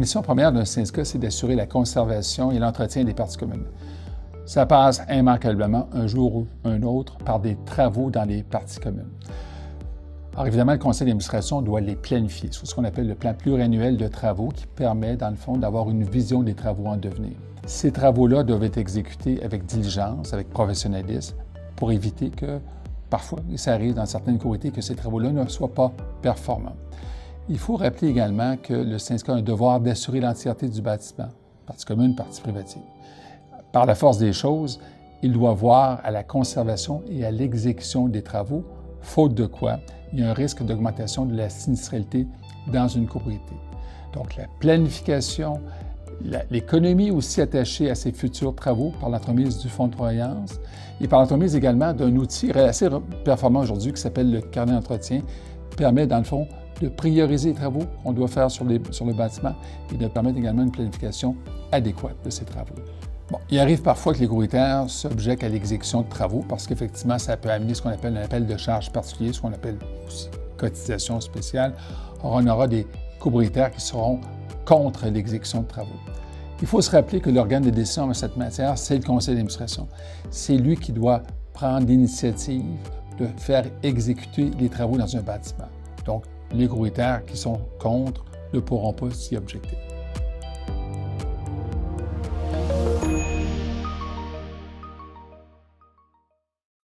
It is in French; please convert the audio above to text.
mission première d'un syndicat, c'est d'assurer la conservation et l'entretien des parties communes. Ça passe immanquablement, un jour ou un autre, par des travaux dans les parties communes. Alors évidemment, le conseil d'administration doit les planifier. C'est ce qu'on appelle le plan pluriannuel de travaux qui permet, dans le fond, d'avoir une vision des travaux en devenir. Ces travaux-là doivent être exécutés avec diligence, avec professionnalisme, pour éviter que, parfois, ça arrive dans certaines communautés, que ces travaux-là ne soient pas performants. Il faut rappeler également que le syndicat a un devoir d'assurer l'entièreté du bâtiment, partie commune, partie privative. Par la force des choses, il doit voir à la conservation et à l'exécution des travaux, faute de quoi il y a un risque d'augmentation de la sinistralité dans une copropriété. Donc, la planification, l'économie aussi attachée à ces futurs travaux par l'entremise du fonds de croyance et par l'entremise également d'un outil assez performant aujourd'hui qui s'appelle le carnet d'entretien, permet dans le fond de prioriser les travaux qu'on doit faire sur le bâtiment et de permettre également une planification adéquate de ces travaux. Bon, il arrive parfois que les copropriétaires s'objectent à l'exécution de travaux parce qu'effectivement, ça peut amener ce qu'on appelle un appel de charges particulier, ce qu'on appelle aussi cotisation spéciale. Or, on aura des copropriétaires qui seront contre l'exécution de travaux. Il faut se rappeler que l'organe de décision en cette matière, c'est le conseil d'administration. C'est lui qui doit prendre l'initiative de faire exécuter les travaux dans un bâtiment. Donc, les copropriétaires qui sont contre ne pourront pas s'y objecter.